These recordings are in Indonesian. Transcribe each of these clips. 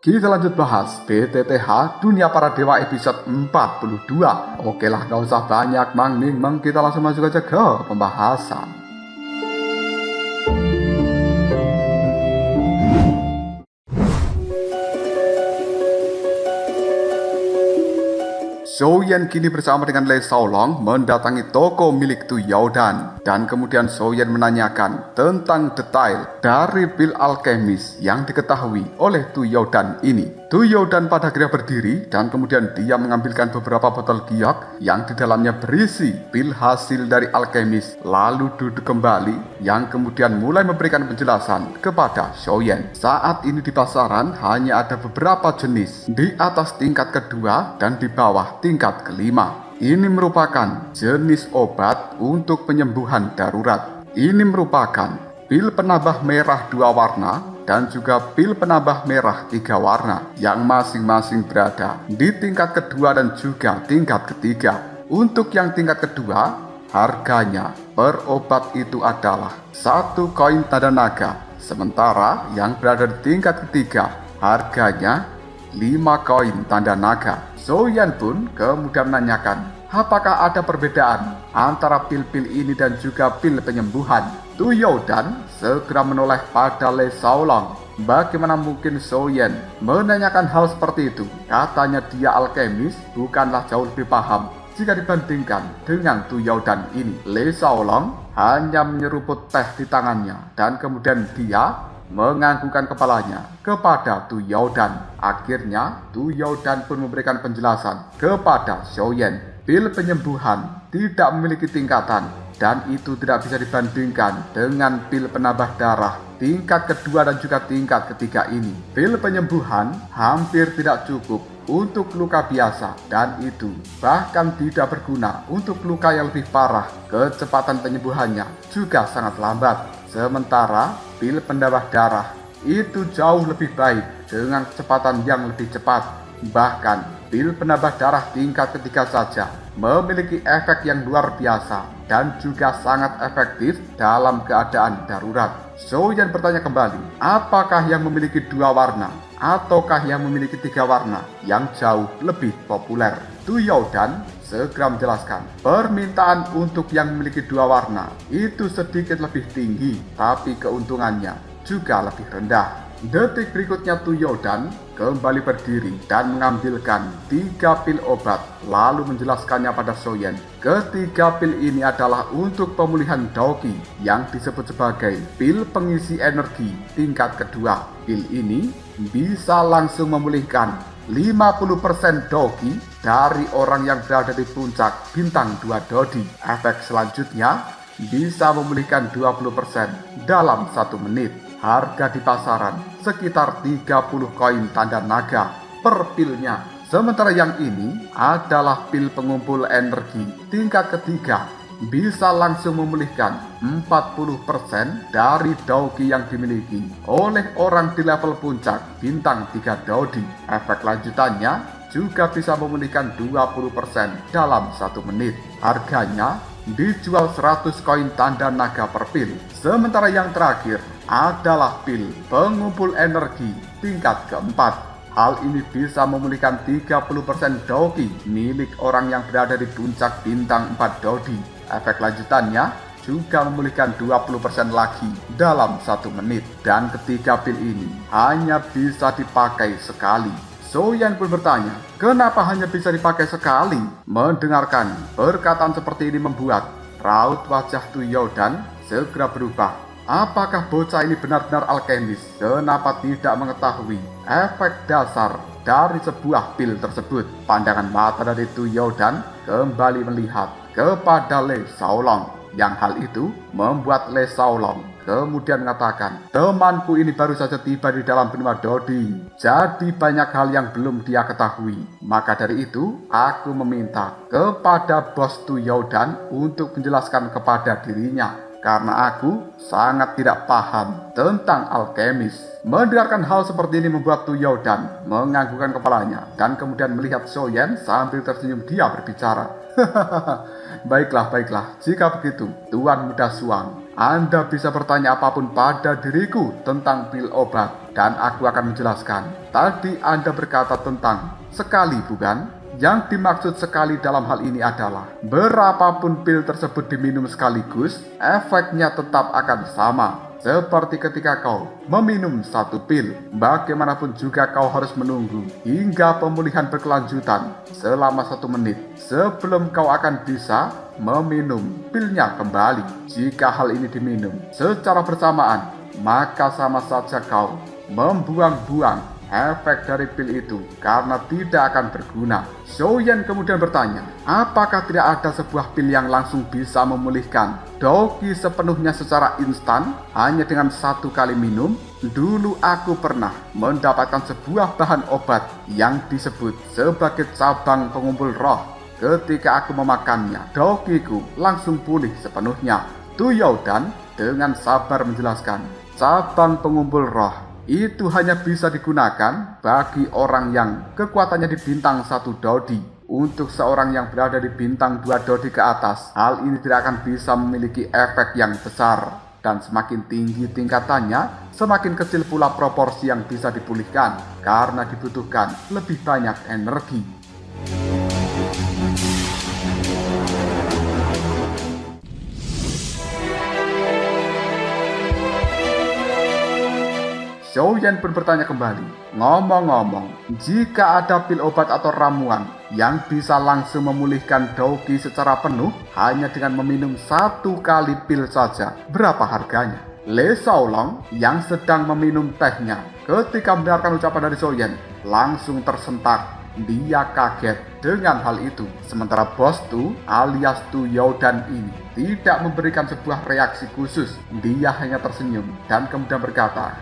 Kita lanjut bahas BTTH Dunia Para Dewa episode 42. Oke lah, gak usah banyak mang kita langsung masuk aja ke pembahasan. Zhou Yan kini bersama dengan Lei Shaolong mendatangi toko milik Tu Yaodan, dan kemudian Zhou Yan menanyakan tentang detail dari pil alkemis yang diketahui oleh Tu Yaodan ini. Tu Yaodan pada akhirnya berdiri dan kemudian dia mengambilkan beberapa botol giok yang di dalamnya berisi pil hasil dari alkemis, lalu duduk kembali yang kemudian mulai memberikan penjelasan kepada Zhou Yan. Saat ini di pasaran hanya ada beberapa jenis, di atas tingkat kedua dan di bawah tingkat kelima. Ini merupakan jenis obat untuk penyembuhan darurat. Ini merupakan pil penambah merah 2 warna dan juga pil penambah merah 3 warna yang masing-masing berada di tingkat kedua dan juga tingkat ketiga. Untuk yang tingkat kedua, harganya per obat itu adalah 1 koin tanda naga. Sementara yang berada di tingkat ketiga, harganya 5 koin tanda naga. Zhou Yan pun kemudian menanyakan, apakah ada perbedaan antara pil-pil ini dan juga pil penyembuhan? Tu Yaodan segera menoleh pada Lei Shaolong. Bagaimana mungkin Zhou Yan menanyakan hal seperti itu? Katanya dia alkemis, bukanlah jauh lebih paham jika dibandingkan dengan Tu Yaodan ini. Lei Shaolong hanya menyeruput teh di tangannya dan kemudian dia menganggukkan kepalanya kepada Tu Yaodan. Akhirnya Tu Yaodan pun memberikan penjelasan kepada Zhou Yan. Pil penyembuhan tidak memiliki tingkatan dan itu tidak bisa dibandingkan dengan pil penambah darah tingkat kedua dan juga tingkat ketiga ini. Pil penyembuhan hampir tidak cukup untuk luka biasa dan itu bahkan tidak berguna untuk luka yang lebih parah. Kecepatan penyembuhannya juga sangat lambat. Sementara pil penambah darah itu jauh lebih baik dengan kecepatan yang lebih cepat. Bahkan pil penambah darah tingkat ketiga saja memiliki efek yang luar biasa dan juga sangat efektif dalam keadaan darurat. Zhou Yan bertanya kembali, apakah yang memiliki 2 warna ataukah yang memiliki 3 warna yang jauh lebih populer? Tu Yaodan segera menjelaskan, permintaan untuk yang memiliki 2 warna itu sedikit lebih tinggi, tapi keuntungannya juga lebih rendah. Detik berikutnya Tu Yaodan kembali berdiri dan mengambilkan 3 pil obat, lalu menjelaskannya pada Zhou Yan. Ketiga pil ini adalah untuk pemulihan Daoqi yang disebut sebagai pil pengisi energi tingkat kedua. Pil ini bisa langsung memulihkan 50% Daoqi dari orang yang berada di puncak bintang 2 Dodi. Efek selanjutnya bisa memulihkan 20% dalam 1 menit. Harga di pasaran sekitar 30 koin tanda naga per pilnya. Sementara yang ini adalah pil pengumpul energi tingkat ketiga, bisa langsung memulihkan 40% dari Daoqi yang dimiliki oleh orang di level puncak bintang 3 Dodi. Efek lanjutannya juga bisa memulihkan 20% dalam 1 menit. Harganya dijual 100 koin tanda naga per pil. Sementara yang terakhir adalah pil pengumpul energi tingkat keempat. Hal ini bisa memulihkan 30% Daoqi milik orang yang berada di puncak bintang 4 Dodi. Efek lanjutannya juga memulihkan 20% lagi dalam 1 menit. Dan ketiga pil ini hanya bisa dipakai sekali. Zhou Yan pun bertanya, kenapa hanya bisa dipakai sekali? Mendengarkan perkataan seperti ini membuat raut wajah Tu Yaodan segera berubah. Apakah bocah ini benar-benar alkemis? Kenapa tidak mengetahui efek dasar dari sebuah pil tersebut? Pandangan mata dari Tu Yaodan kembali melihat kepada Lei Shaolong. Yang hal itu membuat Lei Shaolong kemudian mengatakan, temanku ini baru saja tiba di dalam benua Dodi, jadi banyak hal yang belum dia ketahui. Maka dari itu aku meminta kepada bos Tu Yaodan untuk menjelaskan kepada dirinya, karena aku sangat tidak paham tentang alkemis. Mendengarkan hal seperti ini membuat Tu Yaodan menganggukkan kepalanya dan kemudian melihat Zhou Yan sambil tersenyum. Dia berbicara, baiklah, jika begitu Tuan Muda Suang, Anda bisa bertanya apapun pada diriku tentang pil obat, dan aku akan menjelaskan. Tadi Anda berkata tentang sekali, bukan? Yang dimaksud sekali dalam hal ini adalah berapapun pil tersebut diminum sekaligus, efeknya tetap akan sama. Seperti ketika kau meminum satu pil, bagaimanapun juga kau harus menunggu hingga pemulihan berkelanjutan selama 1 menit sebelum kau akan bisa meminum pilnya kembali. Jika hal ini diminum secara bersamaan, maka sama saja kau membuang-buang efek dari pil itu karena tidak akan berguna. Xiaoyan kemudian bertanya, apakah tidak ada sebuah pil yang langsung bisa memulihkan Doki sepenuhnya secara instan hanya dengan 1 kali minum? Dulu aku pernah mendapatkan sebuah bahan obat yang disebut sebagai cabang pengumpul roh. Ketika aku memakannya, Dokiku langsung pulih sepenuhnya. Tu Yaodan dengan sabar menjelaskan, cabang pengumpul roh itu hanya bisa digunakan bagi orang yang kekuatannya di bintang 1 dodi. Untuk seorang yang berada di bintang 2 dodi ke atas, hal ini tidak akan bisa memiliki efek yang besar. Dan semakin tinggi tingkatannya, semakin kecil pula proporsi yang bisa dipulihkan karena dibutuhkan lebih banyak energi. Xiaoyan pun bertanya kembali, ngomong-ngomong, jika ada pil obat atau ramuan yang bisa langsung memulihkan Doki secara penuh hanya dengan meminum 1 kali pil saja, berapa harganya? Le Shaolong yang sedang meminum tehnya ketika mendengarkan ucapan dari Xiaoyan langsung tersentak. Dia kaget dengan hal itu. Sementara bos Tu alias Tu Yaodan ini tidak memberikan sebuah reaksi khusus. Dia hanya tersenyum dan kemudian berkata,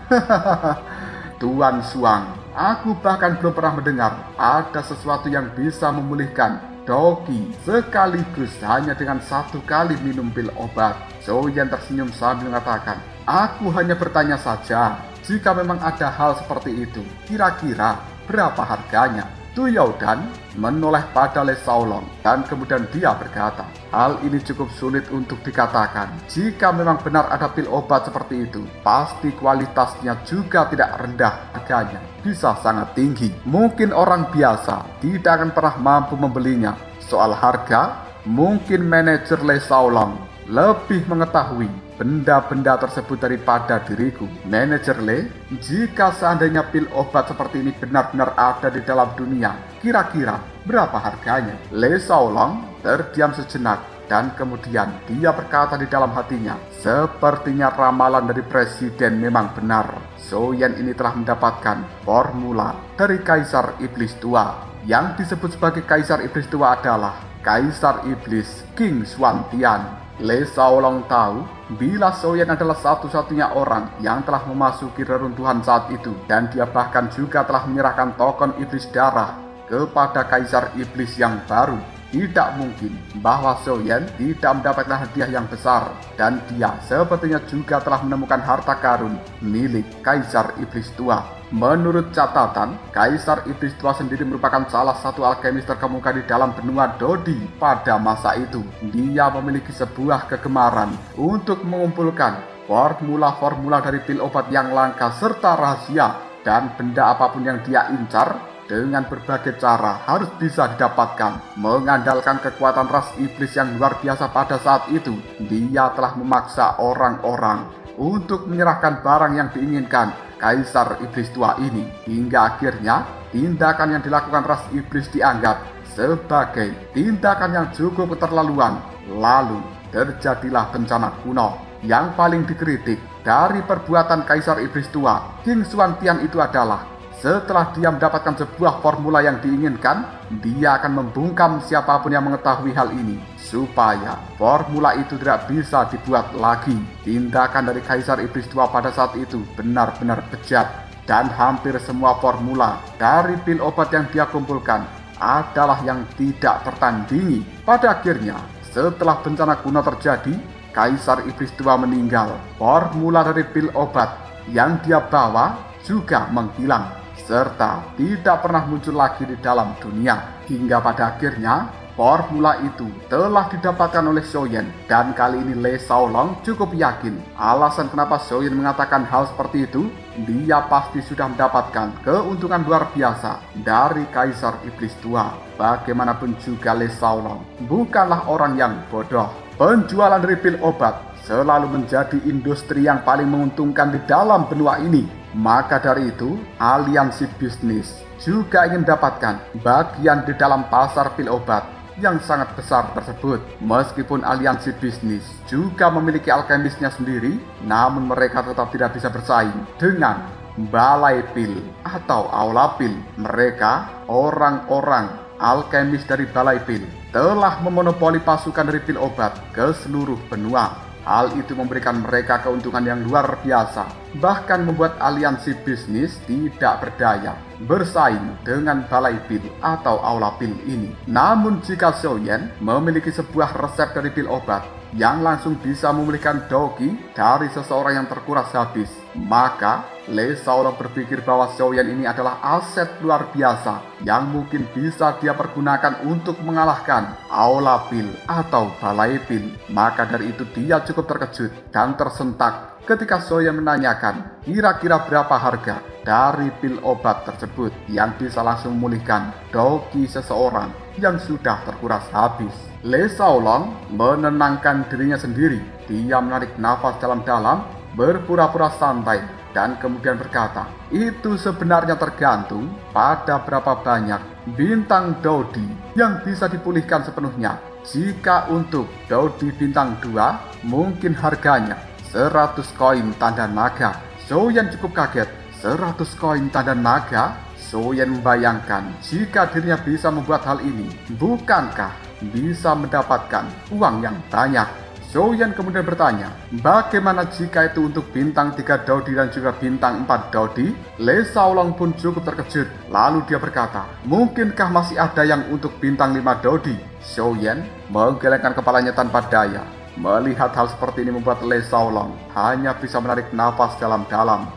Tuan Suang, aku bahkan belum pernah mendengar ada sesuatu yang bisa memulihkan Doki sekaligus hanya dengan 1 kali minum pil obat. Xiaoyan tersenyum sambil mengatakan, aku hanya bertanya saja, jika memang ada hal seperti itu, kira-kira berapa harganya? Tu Yaodan menoleh pada Le Shaolong dan kemudian dia berkata, hal ini cukup sulit untuk dikatakan. Jika memang benar ada pil obat seperti itu, pasti kualitasnya juga tidak rendah, harganya bisa sangat tinggi. Mungkin orang biasa tidak akan pernah mampu membelinya. Soal harga, mungkin manajer Le Shaolong lebih mengetahui benda-benda tersebut daripada diriku. Manajer Le, jika seandainya pil obat seperti ini benar-benar ada di dalam dunia, kira-kira berapa harganya? Le Shaolong terdiam sejenak dan kemudian dia berkata di dalam hatinya, sepertinya ramalan dari presiden memang benar. Xiaoyan ini telah mendapatkan formula dari Kaisar Iblis Tua. Yang disebut sebagai Kaisar Iblis Tua adalah Kaisar Iblis King Xuantian. Le Shaolong tahu bila Xiaoyan adalah satu-satunya orang yang telah memasuki reruntuhan saat itu, dan dia bahkan juga telah menyerahkan token iblis darah kepada Kaisar Iblis yang baru. Tidak mungkin bahwa Xiaoyan tidak mendapatkan hadiah yang besar, dan dia sepertinya juga telah menemukan harta karun milik Kaisar Iblis Tua. Menurut catatan, Kaisar Iblis Tua sendiri merupakan salah satu alkemis terkemuka di dalam benua Dodi pada masa itu. Dia memiliki sebuah kegemaran untuk mengumpulkan formula-formula dari pil obat yang langka serta rahasia, dan benda apapun yang dia incar dengan berbagai cara harus bisa didapatkan. Mengandalkan kekuatan ras iblis yang luar biasa pada saat itu, dia telah memaksa orang-orang untuk menyerahkan barang yang diinginkan Kaisar Iblis Tua ini, hingga akhirnya tindakan yang dilakukan ras iblis dianggap sebagai tindakan yang cukup keterlaluan. Lalu terjadilah bencana kuno. Yang paling dikritik dari perbuatan Kaisar Iblis Tua, King Xuantian, itu adalah setelah dia mendapatkan sebuah formula yang diinginkan, dia akan membungkam siapapun yang mengetahui hal ini supaya formula itu tidak bisa dibuat lagi. Tindakan dari Kaisar Iblis Tua pada saat itu benar-benar bejat, dan hampir semua formula dari pil obat yang dia kumpulkan adalah yang tidak tertandingi. Pada akhirnya, setelah bencana kuno terjadi, Kaisar Iblis Tua meninggal. Formula dari pil obat yang dia bawa juga menghilang, serta tidak pernah muncul lagi di dalam dunia. Hingga pada akhirnya Formula itu telah didapatkan oleh Xiaoyan, dan kali ini Le Shaolong cukup yakin alasan kenapa Xiaoyan mengatakan hal seperti itu. Dia pasti sudah mendapatkan keuntungan luar biasa dari Kaisar Iblis Tua. Bagaimanapun juga Le Shaolong bukanlah orang yang bodoh. Penjualan dari pil obat selalu menjadi industri yang paling menguntungkan di dalam benua ini. Maka dari itu, aliansi bisnis juga ingin mendapatkan bagian di dalam pasar pil obat yang sangat besar tersebut. Meskipun aliansi bisnis juga memiliki alkemisnya sendiri, namun mereka tetap tidak bisa bersaing dengan balai pil atau aula pil. Mereka, orang-orang alkemis dari balai pil, telah memonopoli pasukan dari pil obat ke seluruh benua. Hal itu memberikan mereka keuntungan yang luar biasa, bahkan membuat aliansi bisnis tidak berdaya bersaing dengan balai pil atau aula pil ini. Namun jika Xiaoyan memiliki sebuah resep dari pil obat yang langsung bisa memulihkan dogi dari seseorang yang terkuras habis, maka Le Shaolong berpikir bahwa Xiaoyan ini adalah aset luar biasa yang mungkin bisa dia pergunakan untuk mengalahkan aula pil atau balai pil. Maka dari itu dia cukup terkejut dan tersentak ketika Xiaoyan menanyakan kira-kira berapa harga dari pil obat tersebut yang bisa langsung memulihkan dogi seseorang yang sudah terkuras habis. Le Shaolong menenangkan dirinya sendiri. Dia menarik nafas dalam-dalam, berpura-pura santai, dan kemudian berkata, itu sebenarnya tergantung pada berapa banyak bintang Dodi yang bisa dipulihkan sepenuhnya. Jika untuk Dodi bintang 2, mungkin harganya 100 koin tanda naga. Xiaoyan cukup kaget. 100 koin tanda naga? Xiaoyan membayangkan jika dirinya bisa membuat hal ini, bukankah bisa mendapatkan uang yang banyak? Xiaoyan kemudian bertanya, bagaimana jika itu untuk bintang 3 Dodi dan juga bintang 4 Dodi? Le Shaolong pun cukup terkejut. Lalu dia berkata, mungkinkah masih ada yang untuk bintang 5 Dodi? Xiaoyan menggelengkan kepalanya tanpa daya. Melihat hal seperti ini membuat Le Shaolong hanya bisa menarik nafas dalam-dalam.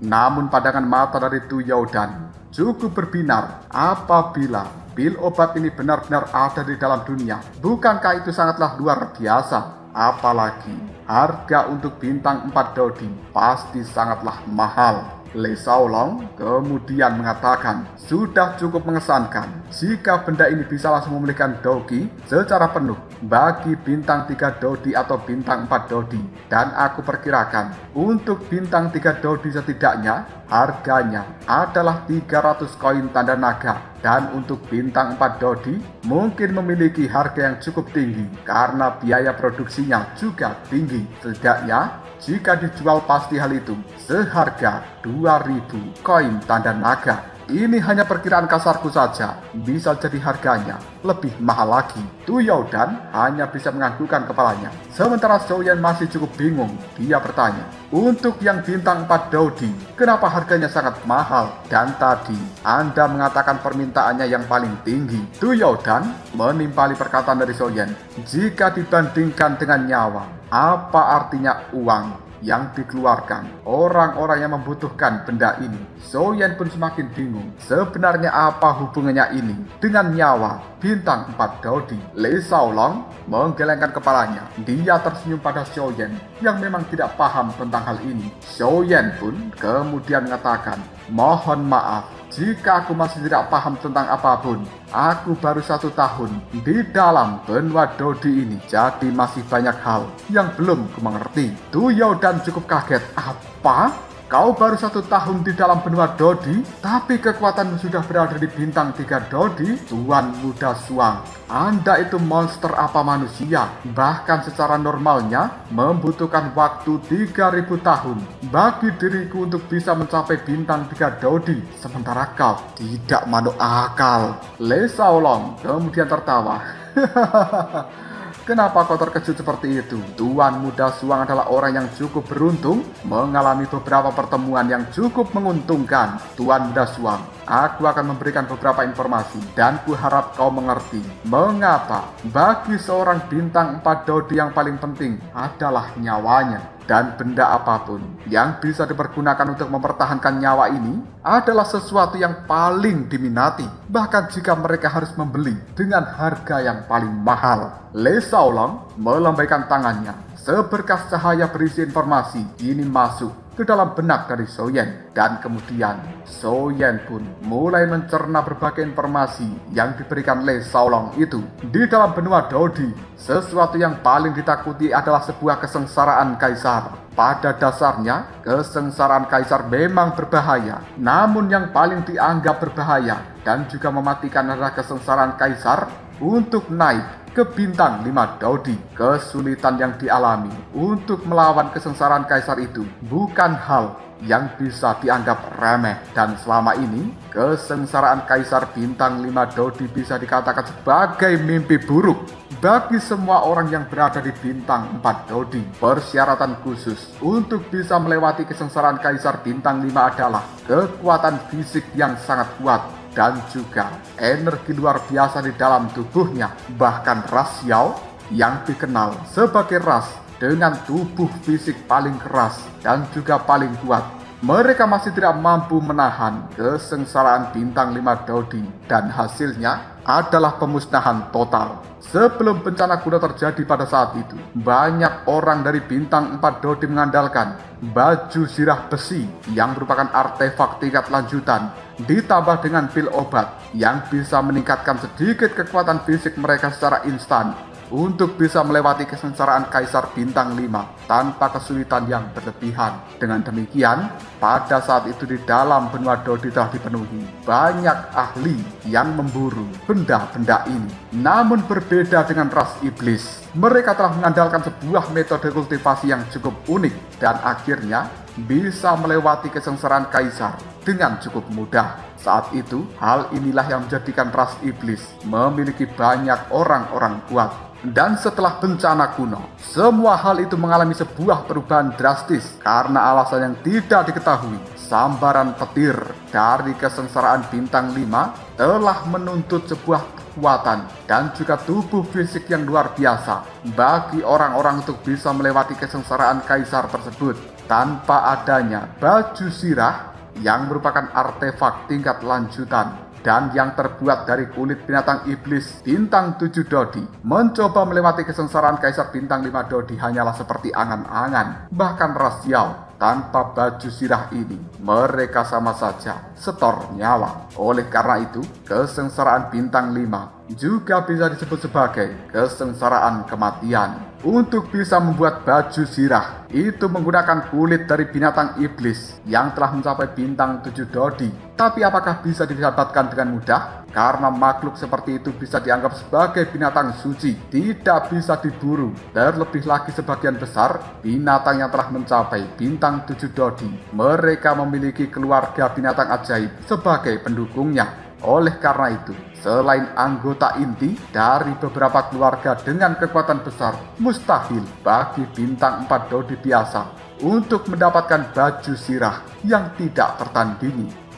Namun pandangan mata dari Tu Yaodan cukup berbinar apabila pil obat ini benar-benar ada di dalam dunia. Bukankah itu sangatlah luar biasa? Apalagi harga untuk bintang 4 Dodi pasti sangatlah mahal. Le Shaolong kemudian mengatakan, sudah cukup mengesankan jika benda ini bisa langsung memulihkan dogi secara penuh bagi bintang 3 Dodi atau bintang 4 Dodi. Dan aku perkirakan untuk bintang 3 Dodi setidaknya harganya adalah 300 koin tanda naga. Dan untuk bintang 4 Dodi mungkin memiliki harga yang cukup tinggi karena biaya produksinya juga tinggi. Setidaknya jika dijual pasti hal itu seharga 2000 koin tanda naga. Ini hanya perkiraan kasarku saja, bisa jadi harganya lebih mahal lagi. Tu Yaodan hanya bisa menganggukkan kepalanya. Sementara Xiaoyan masih cukup bingung. Dia bertanya, untuk yang bintang 4 Dodi, kenapa harganya sangat mahal? Dan tadi Anda mengatakan permintaannya yang paling tinggi. Tu Yaodan menimpali perkataan dari Xiaoyan. Jika dibandingkan dengan nyawa, apa artinya uang yang dikeluarkan orang-orang yang membutuhkan benda ini? Xiaoyan pun semakin bingung. Sebenarnya apa hubungannya ini dengan nyawa bintang 4 Dodi? Le Shaolong menggelengkan kepalanya. Dia tersenyum pada Xiaoyan yang memang tidak paham tentang hal ini. Xiaoyan pun kemudian mengatakan, mohon maaf jika aku masih tidak paham tentang apapun. Aku baru 1 tahun di dalam benua Dodi ini, jadi masih banyak hal yang belum ku mengerti. Tu Yaodan cukup kaget. Apa? Kau baru 1 tahun di dalam benua Dodi, tapi kekuatanmu sudah berada di bintang 3 Dodi? Tuan Muda Suang, Anda itu monster apa manusia? Bahkan secara normalnya membutuhkan waktu 3000 tahun bagi diriku untuk bisa mencapai bintang 3 Dodi. Sementara kau tidak manuk akal. Le Shaolong kemudian tertawa. Kenapa kau terkejut seperti itu? Tuan Muda Suang adalah orang yang cukup beruntung mengalami beberapa pertemuan yang cukup menguntungkan. Tuan Muda Suang, aku akan memberikan beberapa informasi dan kuharap kau mengerti mengapa bagi seorang bintang 4 Dodi yang paling penting adalah nyawanya. Dan benda apapun yang bisa dipergunakan untuk mempertahankan nyawa ini adalah sesuatu yang paling diminati. Bahkan jika mereka harus membeli dengan harga yang paling mahal. Le Shaolong melambaikan tangannya. Seberkas cahaya berisi informasi ini masuk ke dalam benak dari Soyen. Dan kemudian Soyen pun mulai mencerna berbagai informasi yang diberikan Le Shaolong itu. Di dalam benua Dodi, sesuatu yang paling ditakuti adalah sebuah kesengsaraan kaisar. Pada dasarnya, kesengsaraan kaisar memang berbahaya. Namun yang paling dianggap berbahaya dan juga mematikan adalah kesengsaraan kaisar untuk naik ke bintang 5 Dodi. Kesulitan yang dialami untuk melawan kesengsaraan kaisar itu bukan hal yang bisa dianggap remeh. Dan selama ini, kesengsaraan kaisar bintang 5 Dodi bisa dikatakan sebagai mimpi buruk bagi semua orang yang berada di bintang 4 Dodi. Persyaratan khusus untuk bisa melewati kesengsaraan kaisar bintang 5 adalah kekuatan fisik yang sangat kuat dan juga energi luar biasa di dalam tubuhnya. Bahkan ras Yao yang dikenal sebagai ras dengan tubuh fisik paling keras dan juga paling kuat, mereka masih tidak mampu menahan kesengsaraan bintang 5 Dodi dan hasilnya adalah pemusnahan total. Sebelum bencana kuno terjadi pada saat itu, banyak orang dari bintang 4 Dodi mengandalkan baju zirah besi yang merupakan artefak tingkat lanjutan ditambah dengan pil obat yang bisa meningkatkan sedikit kekuatan fisik mereka secara instan untuk bisa melewati kesengsaraan kaisar bintang 5 tanpa kesulitan yang berlebihan. Dengan demikian, pada saat itu di dalam benua Dodi telah dipenuhi banyak ahli yang memburu benda-benda ini. Namun berbeda dengan ras iblis, mereka telah mengandalkan sebuah metode kultivasi yang cukup unik dan akhirnya bisa melewati kesengsaraan kaisar dengan cukup mudah. Saat itu, hal inilah yang menjadikan ras iblis memiliki banyak orang-orang kuat. Dan setelah bencana kuno, semua hal itu mengalami sebuah perubahan drastis karena alasan yang tidak diketahui. Sambaran petir dari kesengsaraan bintang 5 telah menuntut sebuah kekuatan dan juga tubuh fisik yang luar biasa bagi orang-orang untuk bisa melewati kesengsaraan kaisar tersebut. Tanpa adanya baju zirah yang merupakan artefak tingkat lanjutan dan yang terbuat dari kulit binatang iblis bintang 7 Dodi, mencoba melewati kesengsaraan kaisar bintang 5 Dodi hanyalah seperti angan-angan. Bahkan ras Yao tanpa baju zirah ini, mereka sama saja setor nyawa. Oleh karena itu, kesengsaraan bintang 5 juga bisa disebut sebagai kesengsaraan kematian. Untuk bisa membuat baju zirah, itu menggunakan kulit dari binatang iblis yang telah mencapai bintang 7 Dodi. Tapi apakah bisa didapatkan dengan mudah? Karena makhluk seperti itu bisa dianggap sebagai binatang suci, tidak bisa diburu. Terlebih lagi sebagian besar binatang yang telah mencapai bintang 7 Dodi, mereka memiliki keluarga binatang ajaib sebagai pendukungnya. Oleh karena itu, selain anggota inti dari beberapa keluarga dengan kekuatan besar, mustahil bagi bintang 4 Dodi biasa untuk mendapatkan baju zirah yang tidak tertandingi.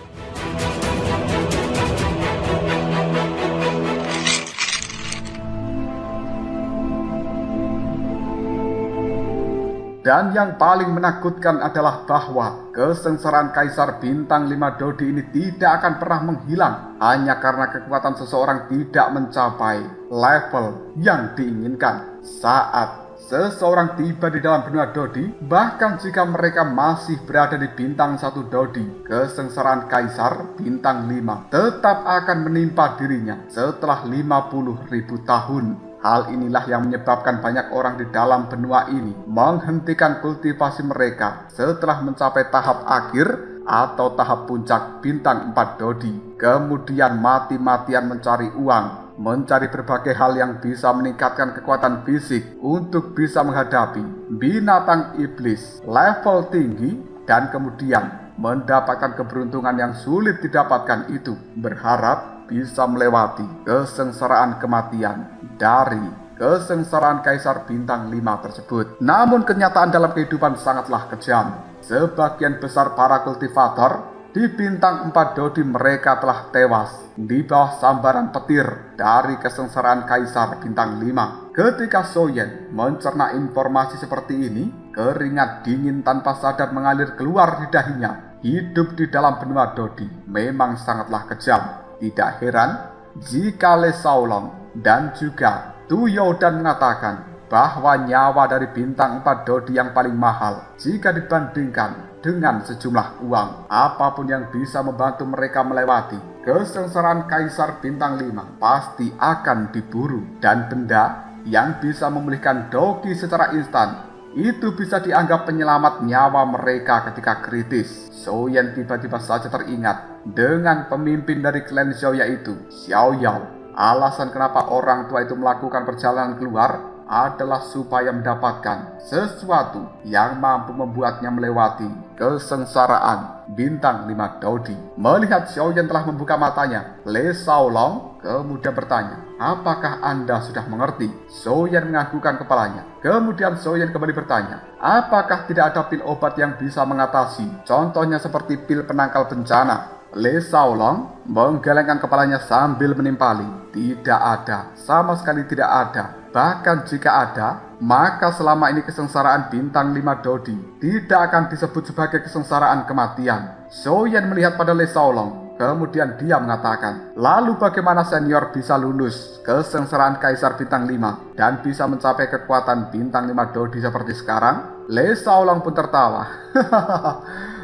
Dan yang paling menakutkan adalah bahwa kesengsaraan kaisar bintang 5 Dodi ini tidak akan pernah menghilang hanya karena kekuatan seseorang tidak mencapai level yang diinginkan. Saat seseorang tiba di dalam benua Dodi, bahkan jika mereka masih berada di bintang 1 Dodi, kesengsaraan kaisar bintang 5 tetap akan menimpa dirinya setelah 50.000 tahun. Hal inilah yang menyebabkan banyak orang di dalam benua ini menghentikan kultivasi mereka setelah mencapai tahap akhir atau tahap puncak bintang 4 Dodi. Kemudian mati-matian mencari uang, mencari berbagai hal yang bisa meningkatkan kekuatan fisik untuk bisa menghadapi binatang iblis level tinggi dan kemudian mendapatkan keberuntungan yang sulit didapatkan itu, berharap bisa melewati kesengsaraan kematian dari kesengsaraan kaisar bintang 5 tersebut. Namun kenyataan dalam kehidupan sangatlah kejam. Sebagian besar para kultivator di bintang 4 Dodi mereka telah tewas di bawah sambaran petir dari kesengsaraan Kaisar bintang 5. Ketika Soyen mencerna informasi seperti ini, keringat dingin tanpa sadar mengalir keluar di dahinya. Hidup di dalam benua Dodi memang sangatlah kejam. Tidak heran jika Le Saolong dan juga Tu Yodan mengatakan bahwa nyawa dari bintang 4 Dodi yang paling mahal jika dibandingkan dengan sejumlah uang. Apapun yang bisa membantu mereka melewati kesengsaraan Kaisar bintang 5 pasti akan diburu. Dan benda yang bisa memulihkan Dogi secara instan itu bisa dianggap penyelamat nyawa mereka ketika kritis. Soyen tiba-tiba saja teringat dengan pemimpin dari klan Xiao yaitu Xiao Yao. Alasan kenapa orang tua itu melakukan perjalanan keluar adalah supaya mendapatkan sesuatu yang mampu membuatnya melewati kesengsaraan bintang 5 Dodi. Melihat Xiaoyan telah membuka matanya, Le Saolong kemudian bertanya, apakah Anda sudah mengerti? Xiaoyan menganggukkan kepalanya. Kemudian Xiaoyan kembali bertanya, apakah tidak ada pil obat yang bisa mengatasi? Contohnya seperti pil penangkal bencana. Le Saolong menggelengkan kepalanya sambil menimpali. Tidak ada, sama sekali tidak ada. Bahkan jika ada, maka selama ini kesengsaraan bintang 5 Dodi tidak akan disebut sebagai kesengsaraan kematian. Soyen melihat pada Le Saolong, kemudian dia mengatakan, lalu bagaimana senior bisa lulus kesengsaraan Kaisar bintang 5 dan bisa mencapai kekuatan bintang 5 Dodi seperti sekarang? Le Saolong pun tertawa.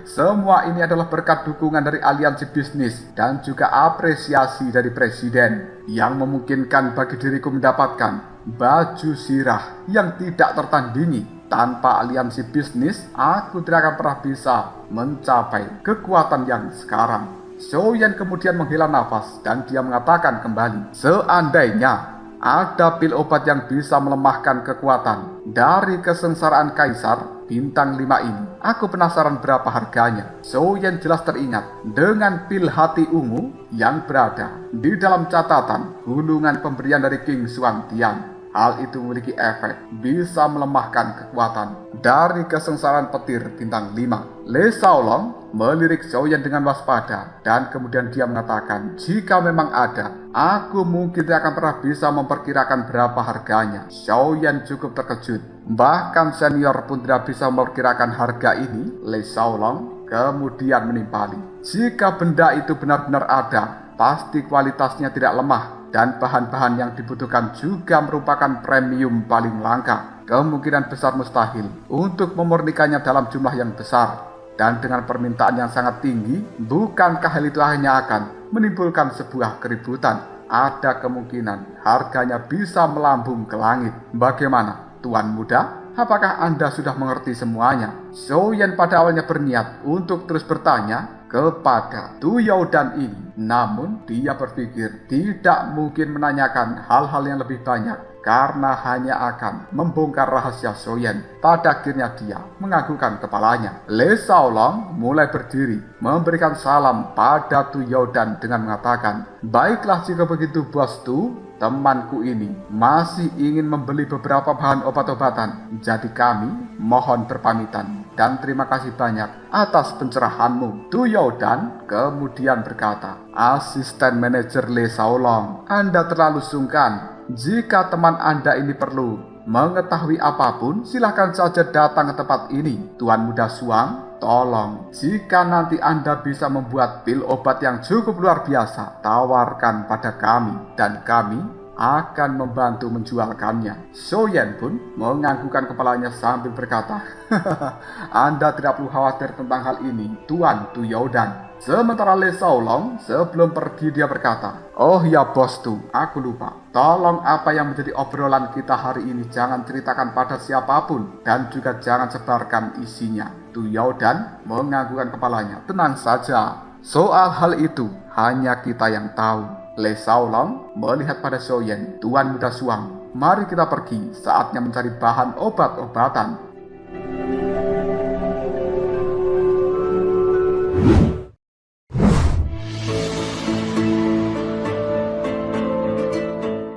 Semua ini adalah berkat dukungan dari aliansi bisnis dan juga apresiasi dari presiden yang memungkinkan bagi diriku mendapatkan baju sirah yang tidak tertandingi. Tanpa aliansi bisnis, aku tidak akan pernah bisa mencapai kekuatan yang sekarang. Soyen kemudian menghela nafas dan dia mengatakan kembali, seandainya ada pil obat yang bisa melemahkan kekuatan dari kesengsaraan Kaisar bintang 5 ini, aku penasaran berapa harganya. Soyen jelas teringat dengan pil hati ungu yang berada di dalam catatan gulungan pemberian dari King Xuantian. Hal itu memiliki efek bisa melemahkan kekuatan dari kesengsaraan petir bintang 5. Le Saolong melirik Xiaoyan dengan waspada dan kemudian dia mengatakan, jika memang ada, aku mungkin tidak akan pernah bisa memperkirakan berapa harganya. Xiaoyan cukup terkejut. Bahkan senior pun tidak bisa memperkirakan harga ini. Le Saolong kemudian menimpali, jika benda itu benar-benar ada, pasti kualitasnya tidak lemah. Dan bahan-bahan yang dibutuhkan juga merupakan premium paling langka. Kemungkinan besar mustahil untuk memurnikannya dalam jumlah yang besar. Dan dengan permintaan yang sangat tinggi, bukankah hal itu hanya akan menimbulkan sebuah keributan? Ada kemungkinan harganya bisa melambung ke langit. Bagaimana, Tuan Muda? Apakah Anda sudah mengerti semuanya? Soyen pada awalnya berniat untuk terus bertanya kepada Tu Yodan ini. Namun dia berpikir tidak mungkin menanyakan hal-hal yang lebih banyak karena hanya akan membongkar rahasia Soyen. Pada akhirnya dia menganggukkan kepalanya. Le Saolong mulai berdiri memberikan salam pada Tu Yodan dengan mengatakan, baiklah jika begitu bos Tu, temanku ini masih ingin membeli beberapa bahan obat-obatan. Jadi kami mohon berpamitan dan terima kasih banyak atas pencerahanmu. Tu Yodan kemudian berkata, asisten manajer Le Saolong, Anda terlalu sungkan. Jika teman Anda ini perlu mengetahui apapun, silahkan saja datang ke tempat ini. Tuan Muda Suang, tolong, jika nanti Anda bisa membuat pil obat yang cukup luar biasa, tawarkan pada kami dan kami akan membantu menjualkannya. Soyen pun menganggukkan kepalanya sambil berkata, Anda tidak perlu khawatir tentang hal ini, Tuan Tu Yodan. Sementara Le Saolong sebelum pergi dia berkata, oh ya bos Tu, aku lupa. Tolong apa yang menjadi obrolan kita hari ini jangan ceritakan pada siapapun dan juga jangan sebarkan isinya. Tu Yodan menganggukkan kepalanya. Tenang saja, soal hal itu hanya kita yang tahu. Le Saolong melihat pada Soyen, Tuan Muda Suang, mari kita pergi, saatnya mencari bahan obat-obatan.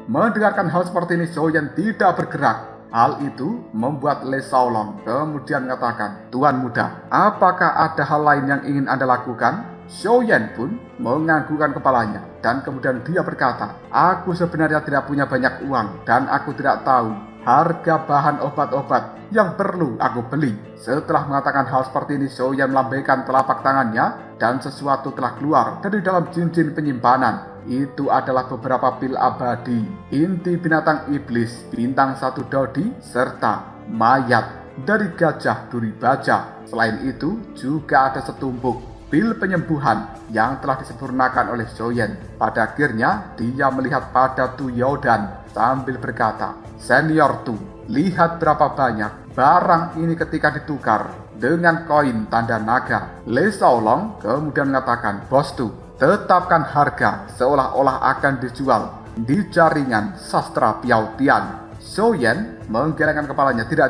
Mendengarkan hal seperti ini, Soyen tidak bergerak. Hal itu membuat Le Saolong kemudian mengatakan, Tuan Muda, apakah ada hal lain yang ingin Anda lakukan? Xiaoyan pun menganggukkan kepalanya dan kemudian dia berkata, "Aku sebenarnya tidak punya banyak uang dan aku tidak tahu harga bahan obat-obat yang perlu aku beli." Setelah mengatakan hal seperti ini, Xiaoyan melambaikan telapak tangannya dan sesuatu telah keluar dari dalam cincin penyimpanan. Itu adalah beberapa pil abadi, inti binatang iblis, bintang 1 Dodi, serta mayat dari gajah duri baja. Selain itu, juga ada setumpuk pil penyembuhan yang telah disempurnakan oleh Xiaoyan. Pada akhirnya, dia melihat pada Tu Yaodan sambil berkata, "Senior Tu, lihat berapa banyak barang ini ketika ditukar dengan koin tanda naga." Le Shaolong kemudian mengatakan, "Bos Tu, tetapkan harga seolah-olah akan dijual di jaringan sastra Piao Tian." Xiaoyan menggelengkan kepalanya. Tidak.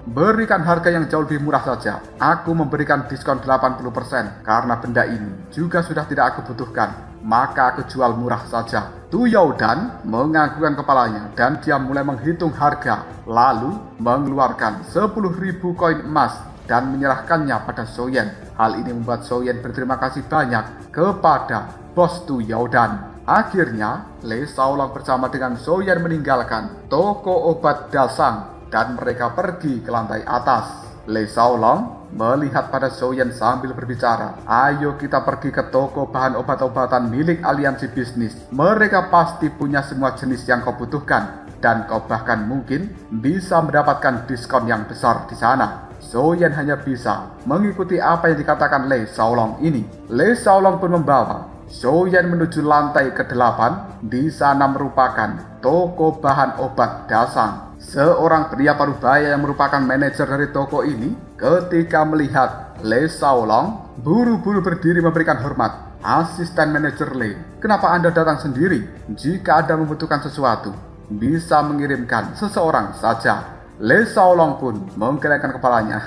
Berikan harga yang jauh lebih murah saja. Aku memberikan diskon 80% karena benda ini juga sudah tidak aku butuhkan. Maka aku jual murah saja. Tu Yaodan menganggukkan kepalanya dan dia mulai menghitung harga. Lalu mengeluarkan 10.000 koin emas dan menyerahkannya pada Xiaoyan. Hal ini membuat Xiaoyan berterima kasih banyak kepada bos Tu Yaodan. Akhirnya, Le Shaolong bersama dengan Xiaoyan meninggalkan toko obat Dasang dan mereka pergi ke lantai atas. Le Shaolong melihat pada Xiaoyan sambil berbicara, "Ayo kita pergi ke toko bahan obat-obatan milik aliansi bisnis. Mereka pasti punya semua jenis yang kau butuhkan dan kau bahkan mungkin bisa mendapatkan diskon yang besar di sana." Xiaoyan hanya bisa mengikuti apa yang dikatakan Le Shaolong ini. Le Shaolong pun membawa Xiaoyan menuju lantai ke-8. Di sana merupakan toko bahan obat Dasang. Seorang pria parubaya yang merupakan manajer dari toko ini ketika melihat Le Shaolong buru-buru berdiri memberikan hormat. "Asisten manajer Le, kenapa Anda datang sendiri? Jika Anda membutuhkan sesuatu, bisa mengirimkan seseorang saja." Le Shaolong pun menggelengkan kepalanya.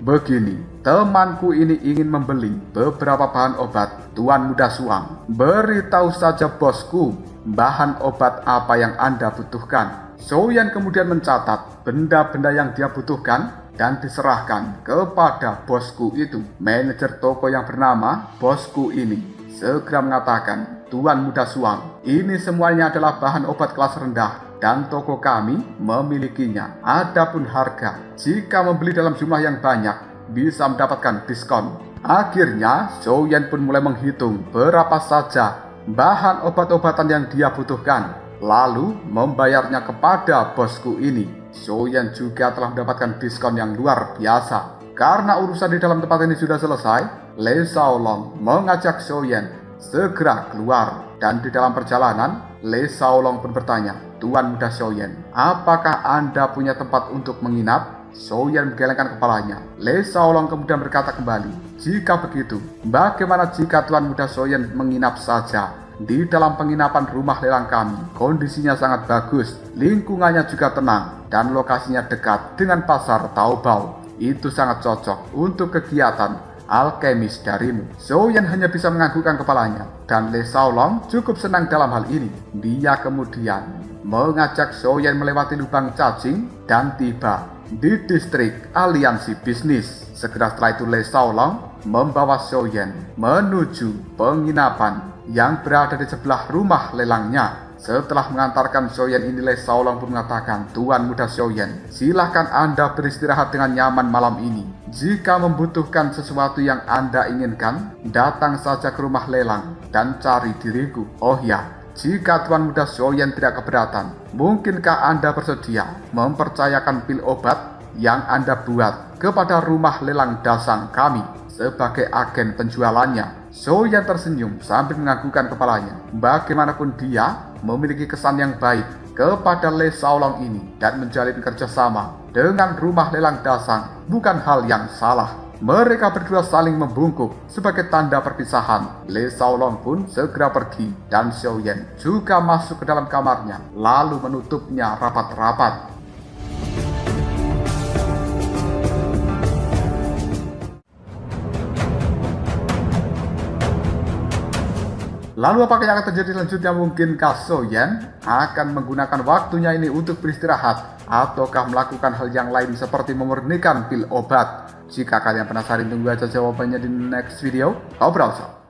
"Begini, temanku ini ingin membeli beberapa bahan obat Tuan Muda Suang. Beritahu saja bosku bahan obat apa yang Anda butuhkan." Xiaoyan kemudian mencatat benda-benda yang dia butuhkan dan diserahkan kepada bosku itu. Manajer toko yang bernama bosku ini segera mengatakan, "Tuan Muda Suang, ini semuanya adalah bahan obat kelas rendah dan toko kami memilikinya. Adapun harga, jika membeli dalam jumlah yang banyak, bisa mendapatkan diskon." Akhirnya, Xiaoyan pun mulai menghitung berapa saja bahan obat-obatan yang dia butuhkan, lalu membayarnya kepada bosku ini. Xiaoyan juga telah mendapatkan diskon yang luar biasa. Karena urusan di dalam tempat ini sudah selesai, Le Shaolong mengajak Xiaoyan segera keluar. Dan di dalam perjalanan, Le Shaolong pun bertanya, "Tuan Muda Xiaoyan, apakah Anda punya tempat untuk menginap?" Xiaoyan menggelengkan kepalanya. Le Shaolong kemudian berkata kembali, "Jika begitu, bagaimana jika Tuan Muda Xiaoyan menginap saja di dalam penginapan rumah lelang kami? Kondisinya sangat bagus, lingkungannya juga tenang, dan lokasinya dekat dengan pasar Taobao. Itu sangat cocok untuk kegiatan alkemis darimu." Xiaoyan hanya bisa menganggukkan kepalanya, dan Le Shaolong cukup senang dalam hal ini. Dia kemudian mengajak Xiaoyan melewati lubang cacing dan tiba di distrik aliansi bisnis. Segera setelah itu Le Shaolong membawa Xiaoyan menuju penginapan yang berada di sebelah rumah lelangnya. Setelah mengantarkan Xiaoyan ini, Le Shaolong pun mengatakan, "Tuan Muda Xiaoyan, silahkan Anda beristirahat dengan nyaman malam ini. Jika membutuhkan sesuatu yang Anda inginkan, datang saja ke rumah lelang dan cari diriku. Oh ya, jika Tuan Muda Xiaoyan tidak keberatan, mungkinkah Anda bersedia mempercayakan pil obat yang Anda buat kepada rumah lelang Dasang kami sebagai agen penjualannya?" Xiaoyan tersenyum sambil menganggukkan kepalanya. Bagaimanapun dia memiliki kesan yang baik kepada Le Shaolong ini, dan menjalin kerjasama dengan rumah lelang Dasang bukan hal yang salah. Mereka berdua saling membungkuk sebagai tanda perpisahan. Le Shaolong pun segera pergi dan Xiaoyan juga masuk ke dalam kamarnya lalu menutupnya rapat-rapat. Lalu apakah yang akan terjadi selanjutnya? Mungkinkah Xiaoyan akan menggunakan waktunya ini untuk beristirahat, ataukah melakukan hal yang lain seperti memurnikan pil obat? Jika kalian penasaran, tunggu aja jawabannya di next video. Ngobrol.